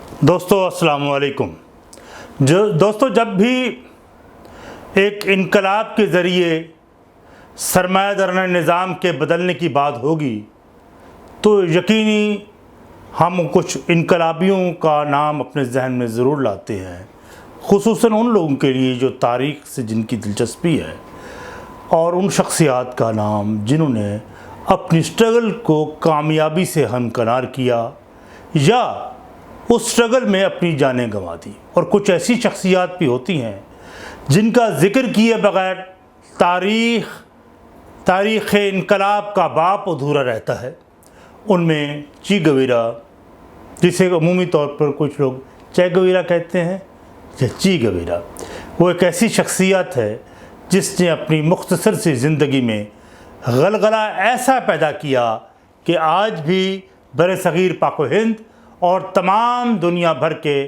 دوستو السلام علیکم۔ دوستو جب بھی ایک انقلاب کے ذریعے سرمایہ دارانہ نظام کے بدلنے کی بات ہوگی تو یقینی ہم کچھ انقلابیوں کا نام اپنے ذہن میں ضرور لاتے ہیں، خصوصاً ان لوگوں کے لیے جو تاریخ سے جن کی دلچسپی ہے، اور ان شخصیات کا نام جنہوں نے اپنی سٹرگل کو کامیابی سے ہمکنار کیا یا اس سٹرگل میں اپنی جانیں گنوا دی۔ اور کچھ ایسی شخصیات بھی ہوتی ہیں جن کا ذکر کیے بغیر تاریخ انقلاب کا باب ادھورا رہتا ہے۔ ان میں چی گویرا، جسے عمومی طور پر کچھ لوگ چے گویرا کہتے ہیں یا چی گویرا، وہ ایک ایسی شخصیت ہے جس نے اپنی مختصر سی زندگی میں غلغلہ ایسا پیدا کیا کہ آج بھی برصغیر پاک و ہند اور تمام دنیا بھر کے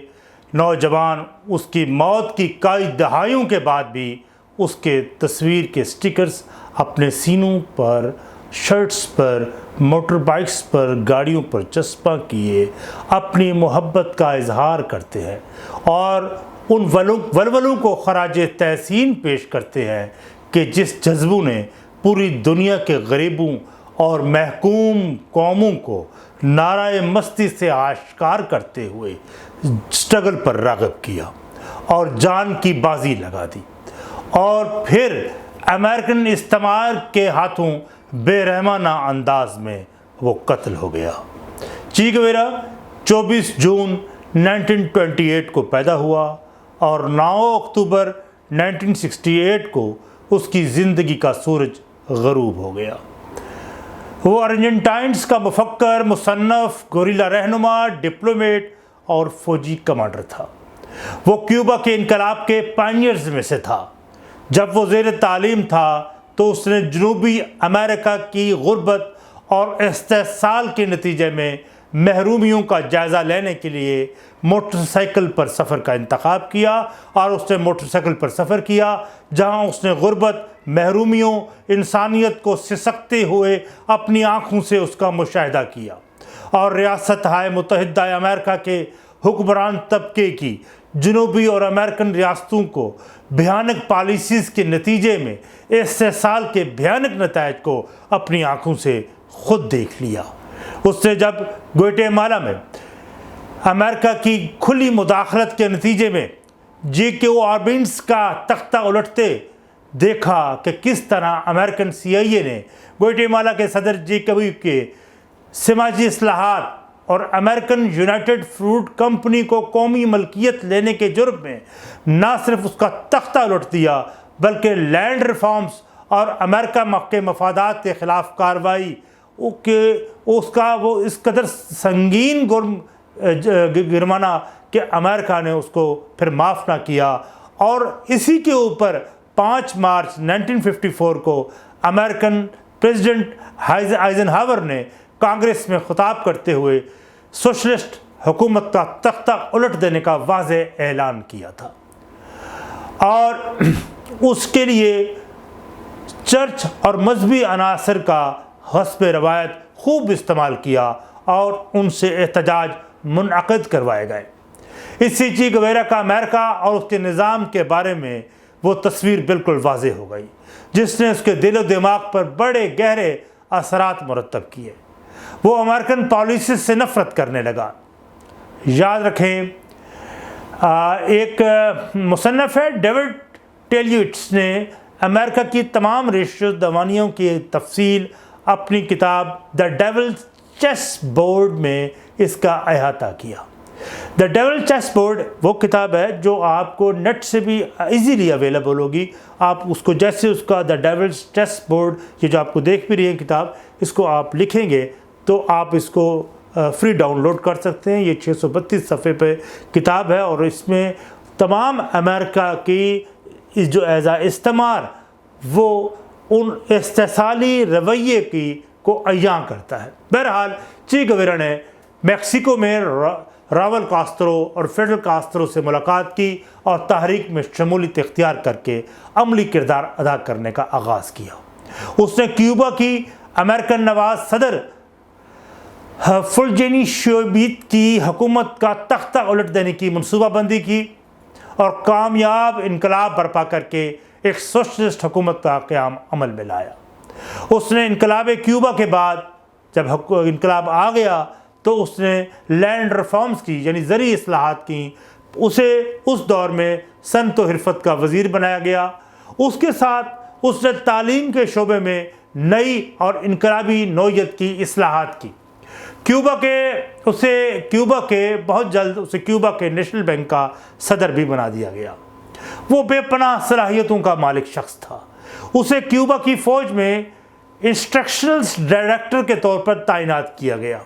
نوجوان اس کی موت کی کئی دہائیوں کے بعد بھی اس کے تصویر کے سٹیکرز اپنے سینوں پر، شرٹس پر، موٹر بائکس پر، گاڑیوں پر چسپاں کیے اپنی محبت کا اظہار کرتے ہیں اور ان ولولوں کو خراج تحسین پیش کرتے ہیں کہ جس جذبوں نے پوری دنیا کے غریبوں اور محکوم قوموں کو نعرہ مستی سے آشکار کرتے ہوئے سٹرگل پر راغب کیا اور جان کی بازی لگا دی، اور پھر امریکن استعمار کے ہاتھوں بے رحمانہ انداز میں وہ قتل ہو گیا۔ چی گویرا 24 جون 1928 کو پیدا ہوا اور 9 اکتوبر 1968 کو اس کی زندگی کا سورج غروب ہو گیا۔ وہ ارجنٹائنز کا مفکر، مصنف، گوریلا رہنما، ڈپلومیٹ اور فوجی کمانڈر تھا۔ وہ کیوبا کے انقلاب کے پائنیئرز میں سے تھا۔ جب وہ زیر تعلیم تھا تو اس نے جنوبی امریکہ کی غربت اور استحصال کے نتیجے میں محرومیوں کا جائزہ لینے کے لیے موٹر سائیکل پر سفر کا انتخاب کیا، اور اس نے موٹر سائیکل پر سفر کیا جہاں اس نے غربت، محرومیوں، انسانیت کو سسکتے ہوئے اپنی آنکھوں سے اس کا مشاہدہ کیا، اور ریاستہائے متحدہ امریکہ کے حکمران طبقے کی جنوبی اور امریکن ریاستوں کو بھیانک پالیسیز کے نتیجے میں استحصال کے بھیانک نتائج کو اپنی آنکھوں سے خود دیکھ لیا۔ اس نے جب گوئٹے مالا میں امریکہ کی کھلی مداخلت کے نتیجے میں جے کے او آربینز کا تختہ الٹتے دیکھا کہ کس طرح امریکن CIA نے گوئٹے مالا کے صدر جیکبی کے سماجی اصلاحات اور امریکن یونائٹڈ فروٹ کمپنی کو قومی ملکیت لینے کے جرم میں نہ صرف اس کا تختہ الٹ دیا بلکہ لینڈ ریفارمز اور امریکہ کے مفادات کے خلاف کارروائی وہ اس قدر سنگین جرمانہ کہ امریکہ نے اس کو پھر معاف نہ کیا، اور اسی کے اوپر 5 مارچ 1954 کو امریکن پریزیڈنٹ آئزن ہاور نے کانگریس میں خطاب کرتے ہوئے سوشلسٹ حکومت کا تختہ الٹ دینے کا واضح اعلان کیا تھا، اور اس کے لیے چرچ اور مذہبی عناصر کا حسب روایت خوب استعمال کیا اور ان سے احتجاج منعقد کروائے گئے۔ اس سے چی گویرا کا امریکہ اور اس کے نظام کے بارے میں وہ تصویر بالکل واضح ہو گئی جس نے اس کے دل و دماغ پر بڑے گہرے اثرات مرتب کیے۔ وہ امریکن پالیسیز سے نفرت کرنے لگا۔ یاد رکھیں، ایک مصنف ہے ڈیوڈ ٹیلیٹس نے امریکہ کی تمام ریشیو دوانیوں کی تفصیل اپنی کتاب دا ڈیولز چیس بورڈ میں اس کا احاطہ کیا۔ دا ڈیول چیس بورڈ وہ کتاب ہے جو آپ کو نیٹ سے بھی ایزیلی اویلیبل ہوگی۔ آپ اس کو جیسے اس کا دا ڈیولز چیس بورڈ، یہ جو آپ کو دیکھ بھی رہی ہے کتاب، اس کو آپ لکھیں گے تو آپ اس کو فری ڈاؤن لوڈ کر سکتے ہیں۔ یہ 632 صفحے پہ کتاب ہے، اور اس میں تمام امریکہ کی جو ایز استعمار وہ ان استحصالی رویے کو عیاں کرتا ہے۔ بہرحال چی گویرا نے میکسیکو میں راول کاسترو اور فیڈل کاسترو سے ملاقات کی اور تحریک میں شمولیت اختیار کر کے عملی کردار ادا کرنے کا آغاز کیا۔ اس نے کیوبا کی امریکن نواز صدر فلجینی شویت کی حکومت کا تختہ الٹ دینے کی منصوبہ بندی کی اور کامیاب انقلاب برپا کر کے ایک سوشلسٹ حکومت کا قیام عمل میں لایا۔ اس نے انقلاب کیوبا کے بعد جب انقلاب آ گیا تو اس نے لینڈ ریفارمز کی، یعنی زرعی اصلاحات کی۔ اسے اس دور میں صنعت و حرفت کا وزیر بنایا گیا۔ اس کے ساتھ اس نے تعلیم کے شعبے میں نئی اور انقلابی نوعیت کی اصلاحات کی۔ بہت جلد اسے کیوبا کے نیشنل بینک کا صدر بھی بنا دیا گیا۔ وہ بے پناہ صلاحیتوں کا مالک شخص تھا۔ اسے کیوبا کی فوج میں انسٹرکشنل ڈائریکٹر کے طور پر تعینات کیا گیا۔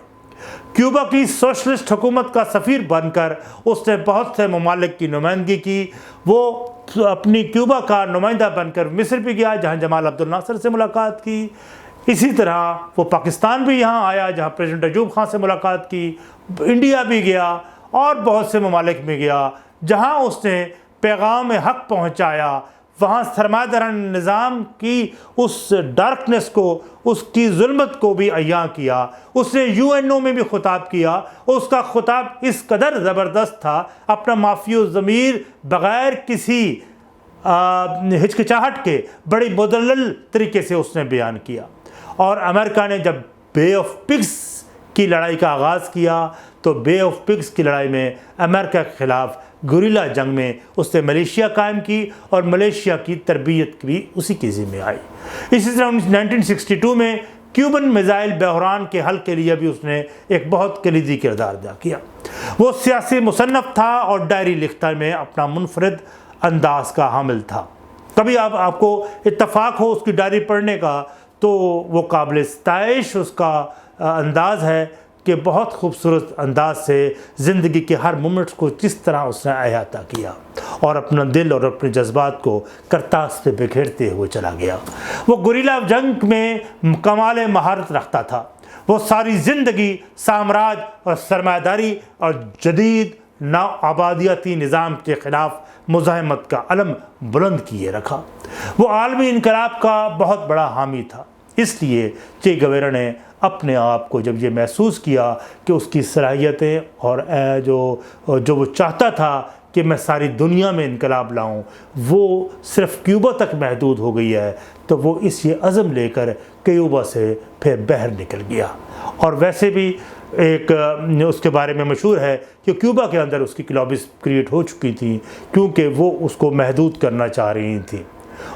کیوبا کی سوشلسٹ حکومت کا سفیر بن کر اس نے بہت سے ممالک کی نمائندگی کی۔ وہ اپنی کیوبا کا نمائندہ بن کر مصر بھی گیا جہاں جمال عبد الناصر سے ملاقات کی۔ اسی طرح وہ پاکستان بھی یہاں آیا جہاں پریزیڈنٹ ایوب خان سے ملاقات کی۔ انڈیا بھی گیا اور بہت سے ممالک میں گیا جہاں اس نے پیغام حق پہنچایا۔ وہاں سرمایہ دارانہ نظام کی اس ڈارکنیس کو، اس کی ظلمت کو بھی عیاں کیا۔ اس نے UN میں بھی خطاب کیا۔ اس کا خطاب اس قدر زبردست تھا، اپنا معافی الضمیر بغیر کسی ہچکچاہٹ کے بڑی مدلل طریقے سے اس نے بیان کیا۔ اور امریکہ نے جب بے آف پگس کی لڑائی کا آغاز کیا تو بے آف پگس کی لڑائی میں امریکہ کے خلاف گوریلا جنگ میں اس نے ملیشیا قائم کی اور ملیشیا کی تربیت بھی اسی کے ذمہ آئی۔ اسی طرح 1962 میں کیوبن میزائل بحران کے حل کے لیے بھی اس نے ایک بہت کلیدی کردار ادا کیا۔ وہ سیاسی مصنف تھا اور ڈائری لکھنے میں اپنا منفرد انداز کا حامل تھا۔ کبھی آپ کو اتفاق ہو اس کی ڈائری پڑھنے کا تو وہ قابل ستائش اس کا انداز ہے کہ بہت خوبصورت انداز سے زندگی کے ہر مومنٹس کو کس طرح اس نے احاطہ کیا اور اپنا دل اور اپنے جذبات کو کرتاس پہ بکھیرتے ہوئے چلا گیا۔ وہ گوریلا جنگ میں کمال مہارت رکھتا تھا۔ وہ ساری زندگی سامراج اور سرمایہ داری اور جدید نوآبادیاتی نظام کے خلاف مزاحمت کا علم بلند کیے رکھا۔ وہ عالمی انقلاب کا بہت بڑا حامی تھا۔ اس لیے چے گویرا نے اپنے آپ کو جب یہ محسوس کیا کہ اس کی صلاحیتیں اور جو وہ چاہتا تھا کہ میں ساری دنیا میں انقلاب لاؤں وہ صرف کیوبا تک محدود ہو گئی ہے، تو وہ اس یہ عزم لے کر کیوبا سے پھر باہر نکل گیا۔ اور ویسے بھی ایک اس کے بارے میں مشہور ہے کہ کیوبا کے اندر اس کی لابیز کریٹ ہو چکی تھیں کیونکہ وہ اس کو محدود کرنا چاہ رہی تھیں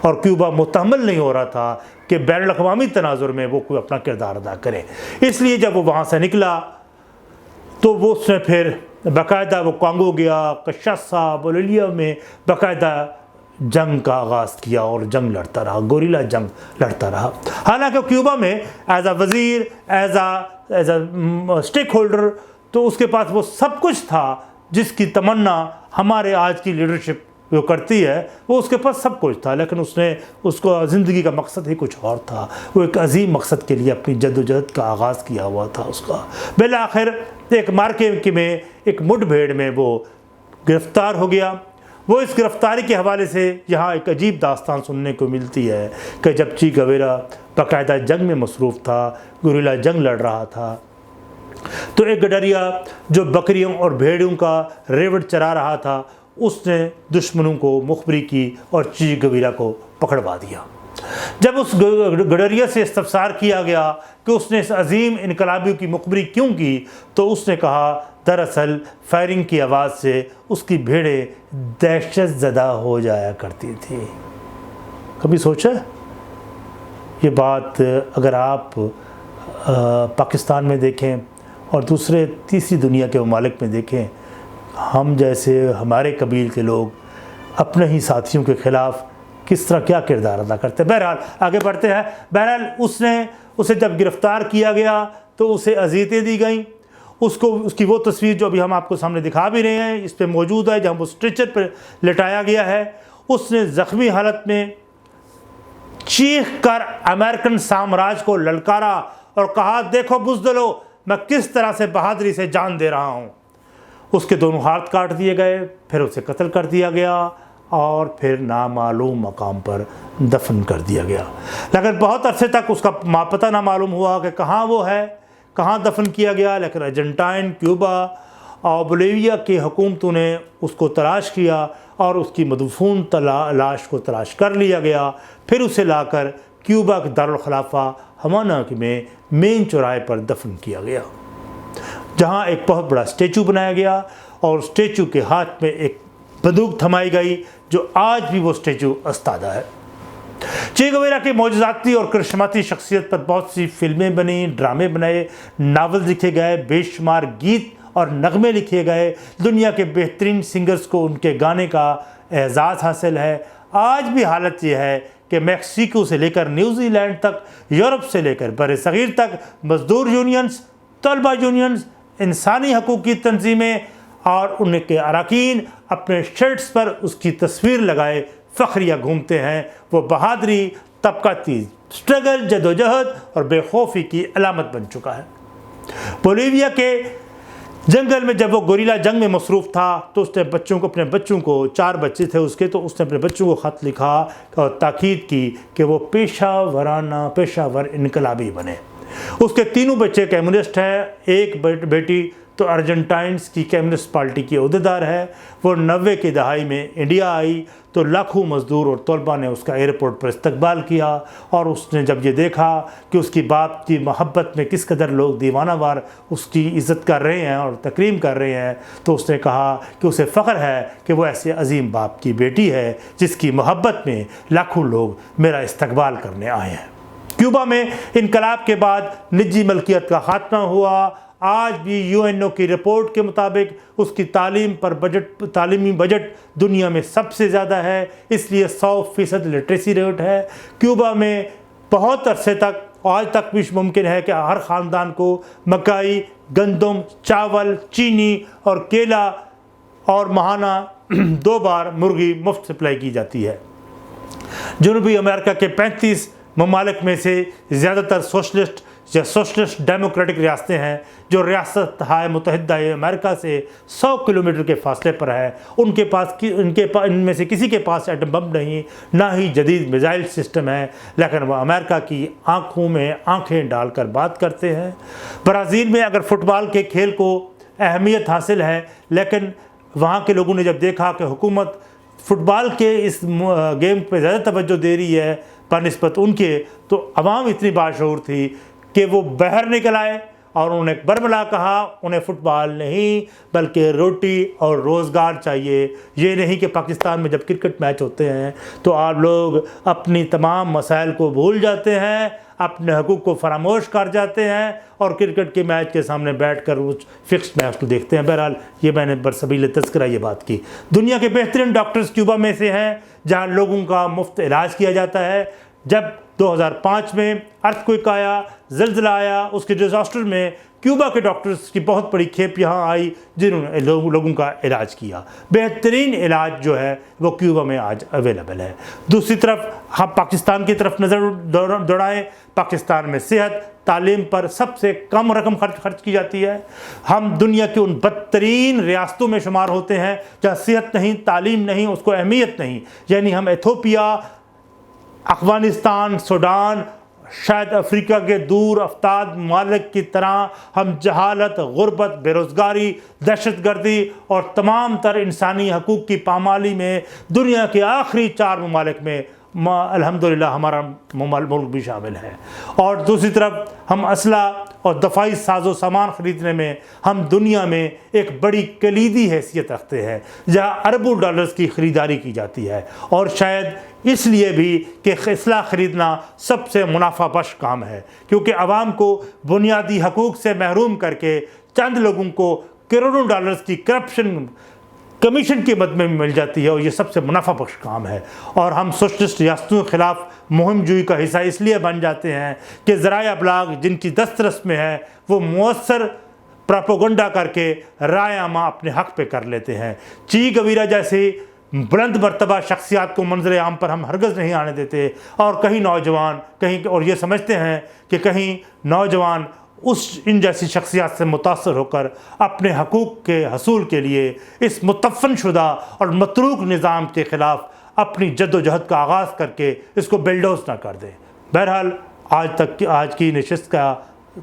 اور کیوبا متحمل نہیں ہو رہا تھا کہ بین الاقوامی تناظر میں وہ کوئی اپنا کردار ادا کرے۔ اس لیے جب وہ وہاں سے نکلا تو وہ اس نے پھر باقاعدہ وہ کانگو گیا، کشاسا، بولیویا میں باقاعدہ جنگ کا آغاز کیا اور جنگ لڑتا رہا، گوریلا جنگ لڑتا رہا۔ حالانکہ کیوبا میں ایز اے وزیر، ایز اے اسٹیک ہولڈر تو اس کے پاس وہ سب کچھ تھا جس کی تمنا ہمارے آج کی لیڈرشپ جو کرتی ہے، وہ اس کے پاس سب کچھ تھا، لیکن اس کو زندگی کا مقصد ہی کچھ اور تھا۔ وہ ایک عظیم مقصد کے لیے اپنی جدوجہد کا آغاز کیا ہوا تھا اس کا۔ بالآخر ایک مارکے میں ایک مڈ بھیڑ میں وہ گرفتار ہو گیا۔ وہ اس گرفتاری کے حوالے سے یہاں ایک عجیب داستان سننے کو ملتی ہے کہ جب چے گویرا باقاعدہ جنگ میں مصروف تھا، گوریلا جنگ لڑ رہا تھا، تو ایک گڈریا جو بکریوں اور بھیڑوں کا ریوڑ چرا رہا تھا اس نے دشمنوں کو مخبری کی اور چے گویرا کو پکڑوا دیا۔ جب اس گڈریا سے استفسار کیا گیا کہ اس نے اس عظیم انقلابی کی مخبری کیوں کی تو اس نے کہا دراصل فائرنگ کی آواز سے اس کی بھیڑیں دہشت زدہ ہو جایا کرتی تھی۔ کبھی سوچا یہ بات؟ اگر آپ پاکستان میں دیکھیں اور دوسرے تیسری دنیا کے ممالک میں دیکھیں، ہم جیسے ہمارے قبیل کے لوگ اپنے ہی ساتھیوں کے خلاف کس طرح کیا کردار ادا کرتے ہیں۔ بہرحال آگے بڑھتے ہیں۔ بہرحال اسے جب گرفتار کیا گیا تو اسے اذیتیں دی گئیں۔ اس کی وہ تصویر جو ابھی ہم آپ کو سامنے دکھا بھی رہے ہیں اس پہ موجود ہے، جہاں وہ اسٹریچر پہ لٹایا گیا ہے۔ اس نے زخمی حالت میں چیخ کر امریکن سامراج کو للکارا اور کہا دیکھو بزدلو، میں کس طرح سے بہادری سے جان دے رہا ہوں۔ اس کے دونوں ہاتھ کاٹ دیے گئے، پھر اسے قتل کر دیا گیا اور پھر نامعلوم مقام پر دفن کر دیا گیا۔ لیکن بہت عرصے تک اس کا پتہ نہ معلوم ہوا کہ کہاں وہ ہے، کہاں دفن کیا گیا، لیکن ارجنٹائن، کیوبا اور بولیویا کی حکومتوں نے اس کو تلاش کیا اور اس کی مدفون لاش کو تلاش کر لیا گیا۔ پھر اسے لا کر کیوبا کے دارالخلافہ ہوانا میں مین چوراہے پر دفن کیا گیا، جہاں ایک بہت بڑا اسٹیچو بنایا گیا اور اسٹیچو کے ہاتھ میں ایک بندوق تھمائی گئی، جو آج بھی وہ اسٹیچو استادہ ہے۔ چے گویرا کے معجزاتی اور کرشماتی شخصیت پر بہت سی فلمیں بنی، ڈرامے بنائے، ناول لکھے گئے، بے شمار گیت اور نغمے لکھے گئے، دنیا کے بہترین سنگرز کو ان کے گانے کا اعزاز حاصل ہے۔ آج بھی حالت یہ ہے کہ میکسیکو سے لے کر نیوزی لینڈ تک، یورپ سے لے کر بر صغیر تک مزدور یونینز، طلبہ یونینز، انسانی حقوق کی تنظیمیں اور ان کے اراکین اپنے شرٹس پر اس کی تصویر لگائے فخریہ گھومتے ہیں۔ وہ بہادری، طبقاتی سٹرگل، جدوجہد اور بے خوفی کی علامت بن چکا ہے۔ بولیویا کے جنگل میں جب وہ گوریلا جنگ میں مصروف تھا تو اس نے اپنے بچوں کو 4 بچے تھے اس کے، تو اس نے اپنے بچوں کو خط لکھا اور تاکید کی کہ وہ پیشہ ور انقلابی بنے۔ اس کے 3 بچے کمیونسٹ ہیں، ایک بیٹی تو ارجنٹائنز کی کمیونسٹ پارٹی کی عہدیدار ہے۔ وہ 90 کی دہائی میں انڈیا آئی تو لاکھوں مزدور اور طلبہ نے اس کا ایئرپورٹ پر استقبال کیا، اور اس نے جب یہ دیکھا کہ اس کی باپ کی محبت میں کس قدر لوگ دیوانہ وار اس کی عزت کر رہے ہیں اور تکریم کر رہے ہیں، تو اس نے کہا کہ اسے فخر ہے کہ وہ ایسے عظیم باپ کی بیٹی ہے جس کی محبت میں لاکھوں لوگ میرا استقبال کرنے آئے ہیں۔ کیوبا میں انقلاب کے بعد نجی ملکیت کا خاتمہ ہوا۔ آج بھی UNO کی رپورٹ کے مطابق اس کی تعلیمی بجٹ دنیا میں سب سے زیادہ ہے، اس لیے 100% لٹریسی ریٹ ہے۔ کیوبا میں بہت عرصے تک، آج تک بھی ممکن ہے کہ ہر خاندان کو مکئی، گندم، چاول، چینی اور کیلا اور ماہانہ 2 بار مرغی مفت سپلائی کی جاتی ہے۔ جنوبی امریکہ کے 35 ممالک میں سے زیادہ تر سوشلسٹ ڈیموکریٹک ریاستیں ہیں جو ریاستہائے متحدہ امریکہ سے 100 کلومیٹر کے فاصلے پر ہے۔ ان میں سے کسی کے پاس ایٹم بم نہیں، نہ ہی جدید میزائل سسٹم ہے، لیکن وہ امریکہ کی آنکھوں میں آنکھیں ڈال کر بات کرتے ہیں۔ برازیل میں اگر فٹ بال کے کھیل کو اہمیت حاصل ہے، لیکن وہاں کے لوگوں نے جب دیکھا کہ حکومت فٹ بال کے اس گیم پہ زیادہ توجہ دے رہی ہے بنسبت ان کے، تو عوام اتنی باشعور تھی کہ وہ باہر نکل آئے اور انہوں نے برملا کہا انہیں فٹ بال نہیں بلکہ روٹی اور روزگار چاہیے۔ یہ نہیں کہ پاکستان میں جب کرکٹ میچ ہوتے ہیں تو آپ لوگ اپنی تمام مسائل کو بھول جاتے ہیں، اپنے حقوق کو فراموش کر جاتے ہیں اور کرکٹ کے میچ کے سامنے بیٹھ کر اس فکسڈ میچ کو دیکھتے ہیں۔ بہرحال یہ میں نے برسبیل تذکرہ یہ بات کی۔ دنیا کے بہترین ڈاکٹرز کیوبا میں سے ہیں، جہاں لوگوں کا مفت علاج کیا جاتا ہے۔ جب 2005 میں ارتھکوئک آیا، زلزلہ آیا، اس کے ڈیزاسٹر میں کیوبا کے ڈاکٹرز کی بہت بڑی کھیپ یہاں آئی جنہوں نے لوگوں کا علاج کیا۔ بہترین علاج جو ہے وہ کیوبا میں آج اویلیبل ہے۔ دوسری طرف ہم پاکستان کی طرف نظر دوڑائیں، پاکستان میں صحت، تعلیم پر سب سے کم رقم خرچ کی جاتی ہے۔ ہم دنیا کی ان بدترین ریاستوں میں شمار ہوتے ہیں جہاں صحت نہیں، تعلیم نہیں، اس کو اہمیت نہیں۔ یعنی ہم ایتھوپیا، افغانستان، سوڈان، شاید افریقہ کے دور افتاد ممالک کی طرح ہم جہالت، غربت، بے روزگاری، دہشت گردی اور تمام تر انسانی حقوق کی پامالی میں دنیا کے آخری 4 ممالک میں الحمدللہ ہمارا ملک بھی شامل ہے۔ اور دوسری طرف ہم اسلحہ اور دفاعی ساز و سامان خریدنے میں ہم دنیا میں ایک بڑی کلیدی حیثیت رکھتے ہیں، جہاں اربوں ڈالرز کی خریداری کی جاتی ہے، اور شاید اس لیے بھی کہ اسلحہ خریدنا سب سے منافع بخش کام ہے، کیونکہ عوام کو بنیادی حقوق سے محروم کر کے چند لوگوں کو کروڑوں ڈالرز کی کرپشن کمیشن کی مد میں مل جاتی ہے، اور یہ سب سے منافع بخش کام ہے۔ اور ہم سوشلسٹ ریاستوں کے خلاف مہم جوئی کا حصہ اس لیے بن جاتے ہیں کہ ذرائع ابلاغ جن کی دسترس میں ہے وہ مؤثر پراپوگنڈا کر کے رائے عامہ اپنے حق پہ کر لیتے ہیں۔ چی گویرا جیسی بلند مرتبہ شخصیات کو منظر عام پر ہم ہرگز نہیں آنے دیتے، اور کہیں نوجوان اور یہ سمجھتے ہیں کہ کہیں نوجوان ان جیسی شخصیات سے متاثر ہو کر اپنے حقوق کے حصول کے لیے اس متفن شدہ اور متروک نظام کے خلاف اپنی جد و جہد کا آغاز کر کے اس کو بلڈوز نہ کر دیں۔ بہرحال آج کی نشست کا